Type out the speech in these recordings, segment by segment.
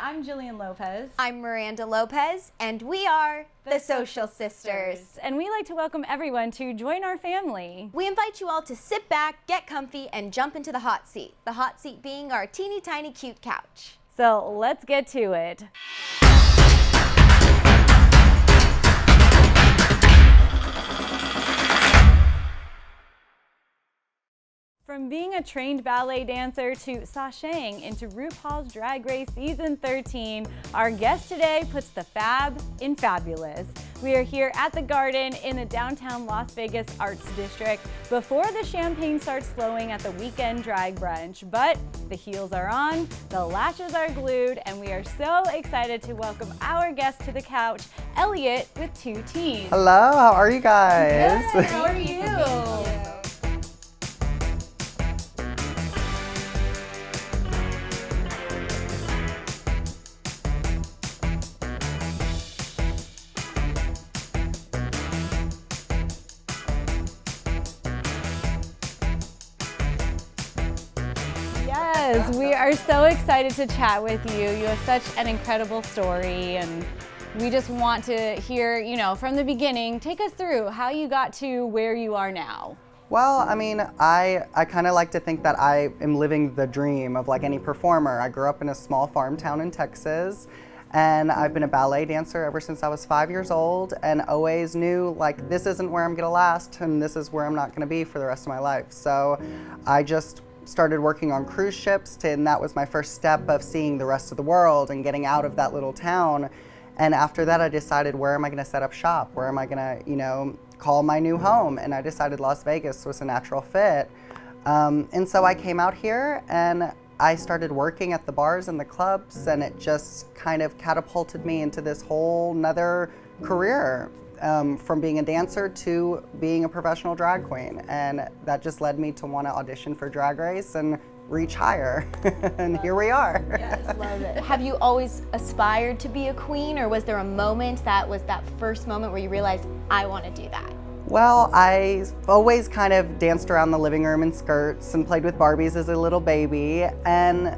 I'm Jillian Lopez. I'm Miranda Lopez, and we are the Social Sisters. And we like to welcome everyone to join our family. We invite you all to sit back, get comfy, and jump into the hot seat. The hot seat being our teeny tiny cute couch. So let's get to it. From being a trained ballet dancer to sashaying into RuPaul's Drag Race Season 13, our guest today puts the fab in fabulous. We are here at the Garden in the downtown Las Vegas Arts District before the champagne starts flowing at the weekend drag brunch. But the heels are on, the lashes are glued, and we are so excited to welcome our guest to the couch, Elliott with 2 teens. Hello, how are you guys? Good, how are you? Yes, we are so excited to chat with you. You have such an incredible story, and we just want to hear, from the beginning, take us through how you got to where you are now. Well, I mean, I kind of like to think that I am living the dream of like any performer. I grew up in a small farm town in Texas, and I've been a ballet dancer ever since I was 5 years old, and always knew like this isn't where I'm gonna last, and this is where I'm not gonna be for the rest of my life. So I just started working on cruise ships, and that was my first step of seeing the rest of the world and getting out of that little town. And after that, I decided, where am I gonna set up shop? Where am I gonna, call my new home? And I decided Las Vegas was a natural fit. And so I came out here and I started working at the bars and the clubs, and it just kind of catapulted me into this whole nother career. From being a dancer to being a professional drag queen, and that just led me to want to audition for Drag Race and reach higher. And here we are. Yes, love it. Have you always aspired to be a queen, or was there a moment that was that first moment where you realized, I want to do that? Well, I always kind of danced around the living room in skirts and played with Barbies as a little baby, and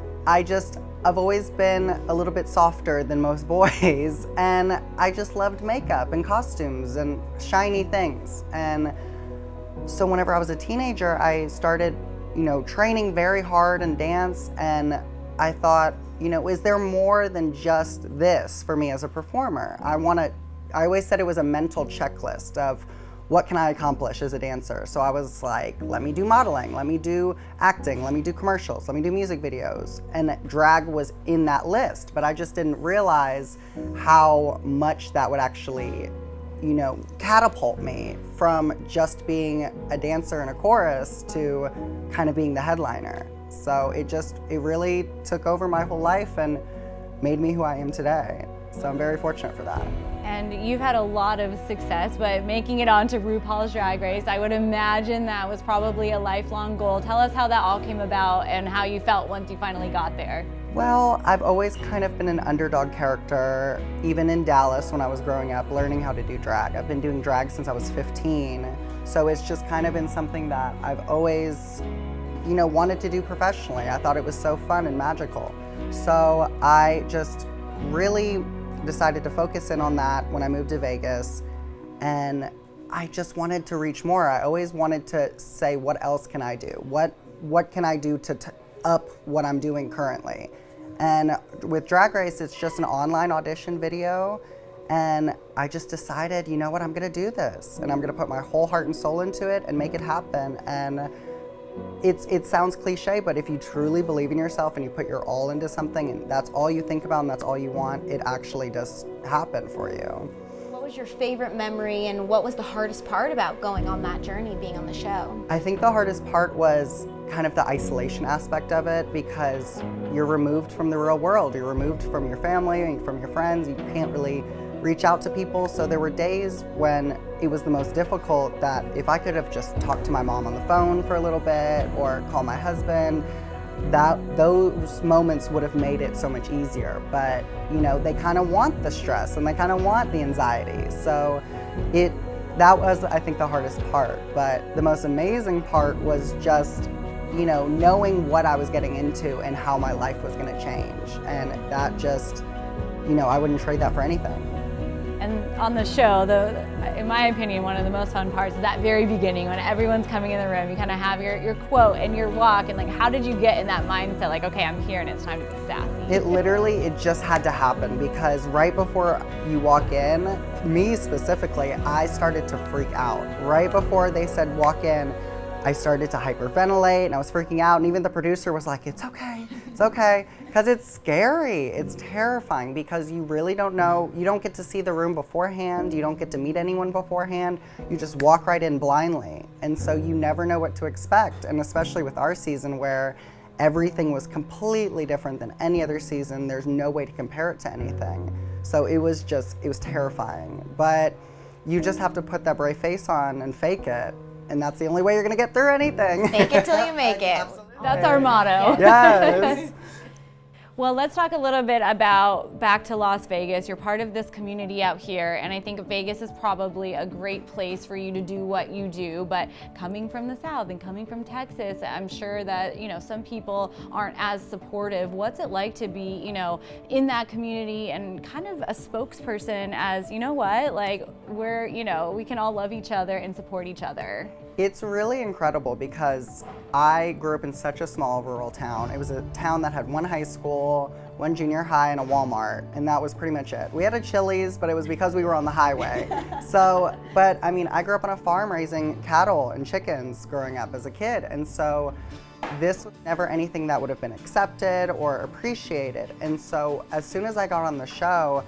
I've always been a little bit softer than most boys, and I just loved makeup and costumes and shiny things. And so whenever I was a teenager, I started, training very hard in dance, and I thought, is there more than just this for me as a performer? I always said it was a mental checklist of what can I accomplish as a dancer? So I was like, let me do modeling, let me do acting, let me do commercials, let me do music videos. And drag was in that list, but I just didn't realize how much that would actually, catapult me from just being a dancer in a chorus to kind of being the headliner. So it really took over my whole life and made me who I am today. So I'm very fortunate for that. And you've had a lot of success, but making it onto RuPaul's Drag Race, I would imagine that was probably a lifelong goal. Tell us how that all came about and how you felt once you finally got there. Well, I've always kind of been an underdog character, even in Dallas when I was growing up, learning how to do drag. I've been doing drag since I was 15, so it's just kind of been something that I've always, wanted to do professionally. I thought it was so fun and magical. So I just really decided to focus in on that when I moved to Vegas, and I just wanted to reach more. I always wanted to say, what else can I do? What can I do to up what I'm doing currently? And with Drag Race, it's just an online audition video, and I just decided, you know what, I'm gonna do this, and I'm gonna put my whole heart and soul into it and make it happen. And it sounds cliche, but if you truly believe in yourself and you put your all into something and that's all you think about and that's all you want, it actually does happen for you. What was your favorite memory, and what was the hardest part about going on that journey, being on the show? I think the hardest part was kind of the isolation aspect of it, because you're removed from the real world. You're removed from your family and from your friends. You can't really reach out to people. So there were days when it was the most difficult, that if I could have just talked to my mom on the phone for a little bit or call my husband, those moments would have made it so much easier. But they kind of want the stress and they kind of want the anxiety. So that was, I think, the hardest part. But the most amazing part was just you know, knowing what I was getting into and how my life was gonna change. And that just, you know, I wouldn't trade that for anything. And on the show, in my opinion, one of the most fun parts is that very beginning when everyone's coming in the room. You kind of have your quote and your walk, and like, how did you get in that mindset? Like, okay, I'm here and it's time to be sassy. It just had to happen, because right before you walk in, me specifically, I started to freak out. Right before they said walk in, I started to hyperventilate and I was freaking out, and even the producer was like, it's okay, because it's scary, it's terrifying, because you really don't know, you don't get to see the room beforehand, you don't get to meet anyone beforehand, you just walk right in blindly, and so you never know what to expect. And especially with our season, where everything was completely different than any other season, there's no way to compare it to anything. So it was terrifying, but you just have to put that brave face on and fake it. And that's the only way you're gonna get through anything. Fake it till you make it. That's our motto. Yes. Well, let's talk a little bit about back to Las Vegas. You're part of this community out here, and I think Vegas is probably a great place for you to do what you do. But coming from the South and coming from Texas, I'm sure that, you know, some people aren't as supportive. What's it like to be, you know, in that community and kind of a spokesperson as, you know what, like, we're, you know, we can all love each other and support each other? It's really incredible, because I grew up in such a small rural town. It was a town that had one high school, one junior high, and a Walmart, and that was pretty much it. We had a Chili's, but it was because we were on the highway. So, but I mean, I grew up on a farm raising cattle and chickens growing up as a kid, and so this was never anything that would have been accepted or appreciated. And so as soon as I got on the show,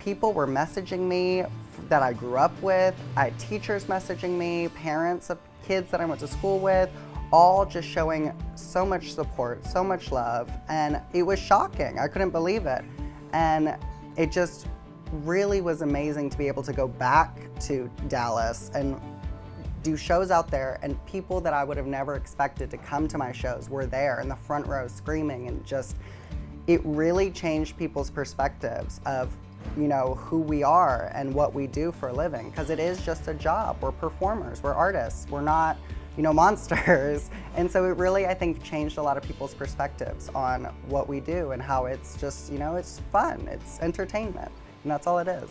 people were messaging me that I grew up with. I had teachers messaging me, parents of kids that I went to school with, all just showing so much support, so much love, and it was shocking. I couldn't believe it. And it just really was amazing to be able to go back to Dallas and do shows out there, and people that I would have never expected to come to my shows were there in the front row screaming, and just, it really changed people's perspectives of, you know, who we are and what we do for a living, because it is just a job. We're performers, we're artists, we're not, you know, monsters. And so it really, I think, changed a lot of people's perspectives on what we do and how it's just, you know, it's fun, it's entertainment, and that's all it is.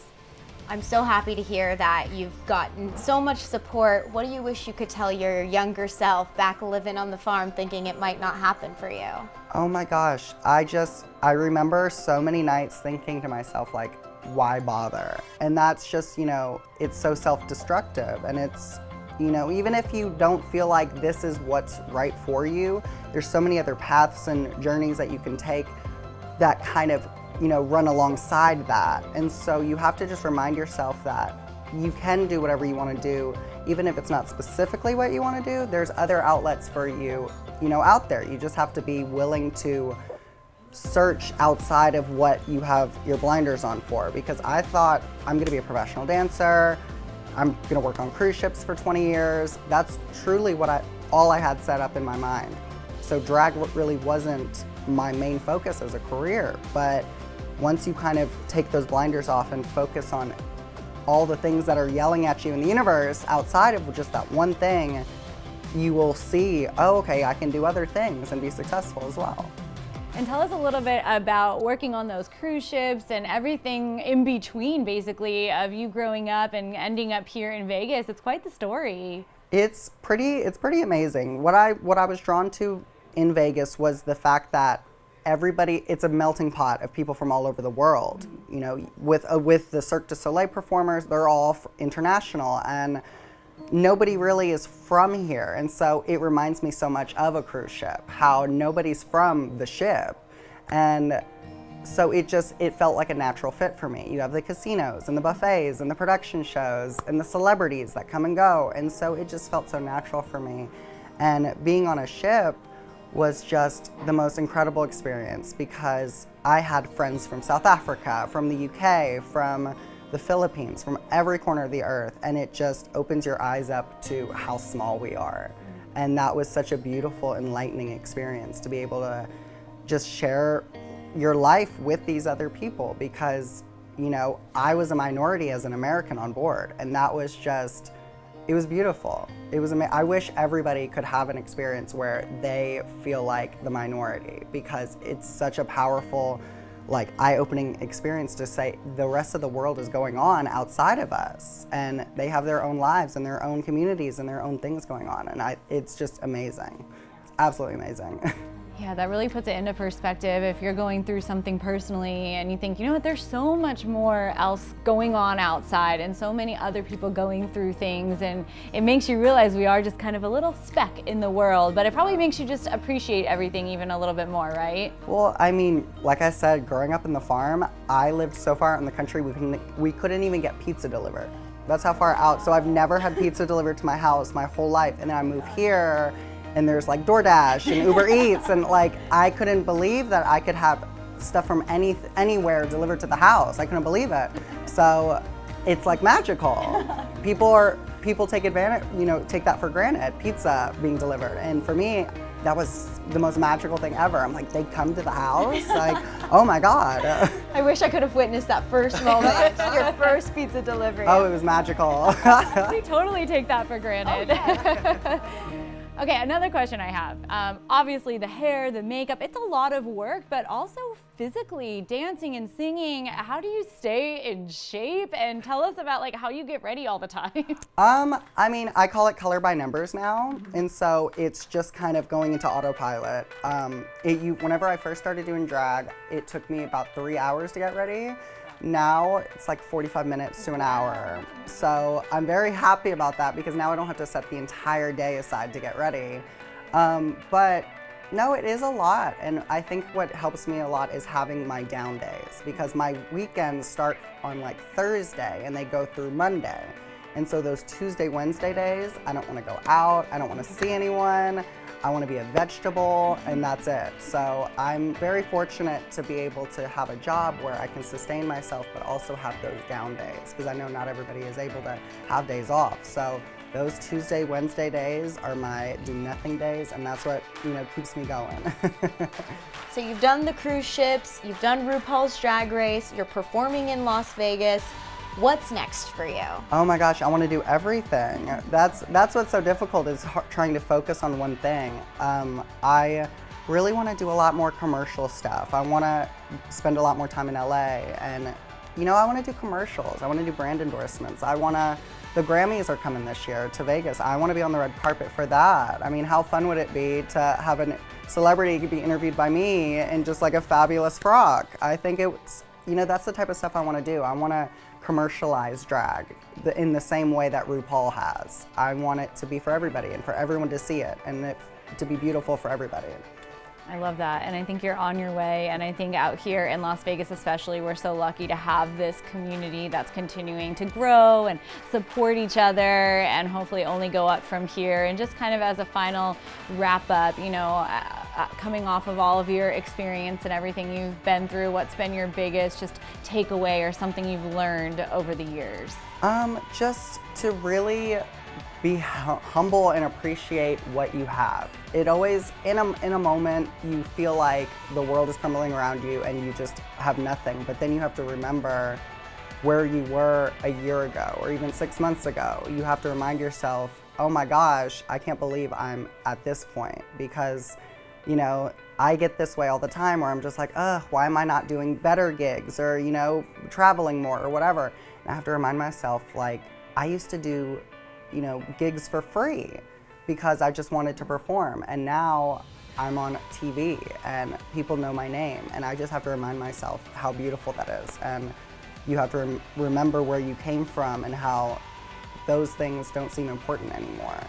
I'm so happy to hear that you've gotten so much support. What do you wish you could tell your younger self back living on the farm thinking it might not happen for you? Oh my gosh, I remember so many nights thinking to myself, like, why bother? And that's just, you know, it's so self-destructive, and it's, you know, even if you don't feel like this is what's right for you, there's so many other paths and journeys that you can take that kind of, you know, run alongside that. And so you have to just remind yourself that you can do whatever you want to do, even if it's not specifically what you want to do. There's other outlets for you, you know, out there. You just have to be willing to search outside of what you have your blinders on for. Because I thought, I'm gonna be a professional dancer, I'm gonna work on cruise ships for 20 years. That's truly what all I had set up in my mind. So drag really wasn't my main focus as a career. But once you kind of take those blinders off and focus on all the things that are yelling at you in the universe outside of just that one thing, you will see, oh, okay, I can do other things and be successful as well. And tell us a little bit about working on those cruise ships and everything in between, basically, of you growing up and ending up here in Vegas. It's quite the story. It's pretty amazing. What I was drawn to in Vegas was the fact that everybody, it's a melting pot of people from all over the world. You know, with the Cirque du Soleil performers, they're all international, and nobody really is from here. And so it reminds me so much of a cruise ship, how nobody's from the ship. And so it felt like a natural fit for me. You have the casinos and the buffets and the production shows and the celebrities that come and go. And so it just felt so natural for me. And being on a ship was just the most incredible experience, because I had friends from South Africa, from the UK, from the Philippines, from every corner of the earth, and it just opens your eyes up to how small we are. And that was such a beautiful, enlightening experience, to be able to just share your life with these other people, because, you know, I was a minority as an American on board, and that was just it was beautiful. It was I wish everybody could have an experience where they feel like the minority, because it's such a powerful, like, eye-opening experience to say the rest of the world is going on outside of us, and they have their own lives and their own communities and their own things going on, and it's just amazing. It's absolutely amazing. Yeah, that really puts it into perspective. If you're going through something personally and you think, you know what, there's so much more else going on outside and so many other people going through things, and it makes you realize we are just kind of a little speck in the world, but it probably makes you just appreciate everything even a little bit more, right? Well, I mean, like I said, growing up in the farm, I lived so far out in the country we couldn't even get pizza delivered. That's how far out. So I've never had pizza delivered to my house my whole life, and then I moved here, and there's like DoorDash and Uber Eats, and like I couldn't believe that I could have stuff from anywhere delivered to the house. I couldn't believe it. So it's like magical. People take advantage, take that for granted, pizza being delivered. And for me, that was the most magical thing ever. I'm like, they come to the house? Like, oh my God. I wish I could have witnessed that first moment, your first pizza delivery. Oh, it was magical. We totally take that for granted. Oh, yeah. Okay, another question I have. Obviously the hair, the makeup, it's a lot of work, but also physically dancing and singing. How do you stay in shape? And tell us about like how you get ready all the time. I mean, I call it color by numbers now. And so it's just kind of going into autopilot. Whenever I first started doing drag, it took me about 3 hours to get ready. Now it's like 45 minutes to an hour. So I'm very happy about that, because now I don't have to set the entire day aside to get ready. But no, it is a lot. And I think what helps me a lot is having my down days, because my weekends start on like Thursday and they go through Monday. And so those Tuesday, Wednesday days, I don't want to go out, I don't want to see anyone, I want to be a vegetable, and that's it. So I'm very fortunate to be able to have a job where I can sustain myself, but also have those down days, because I know not everybody is able to have days off. So those Tuesday, Wednesday days are my do nothing days, and that's what keeps me going. So you've done the cruise ships, you've done RuPaul's Drag Race, you're performing in Las Vegas. What's next for you? Oh my gosh, I want to do everything. That's what's so difficult, is trying to focus on one thing. I really want to do a lot more commercial stuff. I want to spend a lot more time in LA, and I want to do commercials. I want to do brand endorsements. The Grammys are coming this year to Vegas. I want to be on the red carpet for that. I mean, how fun would it be to have a celebrity be interviewed by me in just like a fabulous frock? I think it's, that's the type of stuff I want to do. I want to commercialize drag in the same way that RuPaul has. I want it to be for everybody and for everyone to see it, and to be beautiful for everybody. I love that, and I think you're on your way, and I think out here in Las Vegas especially, we're so lucky to have this community that's continuing to grow and support each other, and hopefully only go up from here. And just kind of as a final wrap up, coming off of all of your experience and everything you've been through, what's been your biggest just takeaway or something you've learned over the years? Just to really be humble and appreciate what you have. It always, in a moment, you feel like the world is crumbling around you and you just have nothing, but then you have to remember where you were a year ago or even 6 months ago. You have to remind yourself, oh my gosh, I can't believe I'm at this point, because I get this way all the time where I'm just like, why am I not doing better gigs or, traveling more or whatever? And I have to remind myself, like, I used to do, gigs for free because I just wanted to perform. And now I'm on TV and people know my name. And I just have to remind myself how beautiful that is. And you have to remember where you came from and how those things don't seem important anymore.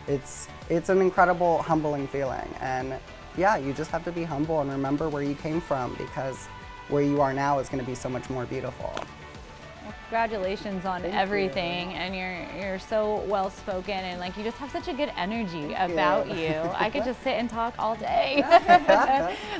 It's an incredible, humbling feeling. And yeah, you just have to be humble and remember where you came from, because where you are now is going to be so much more beautiful. Well, congratulations on everything, and you're so well spoken, and like you just have such a good energy about you. I could just sit and talk all day.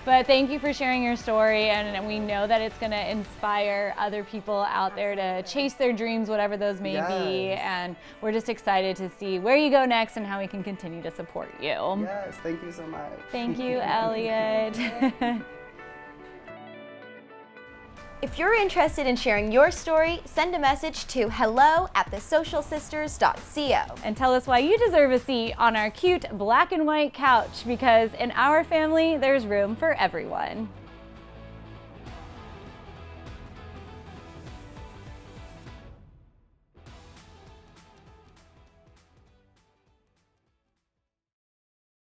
But thank you for sharing your story, and we know that it's going to inspire other people out there to chase their dreams, whatever those may be, and we're just excited to see where you go next and how we can continue to support you. Yes, thank you so much. Thank you, Elliott. If you're interested in sharing your story, send a message to hello@thesocialsisters.co. And tell us why you deserve a seat on our cute black and white couch, because in our family, there's room for everyone.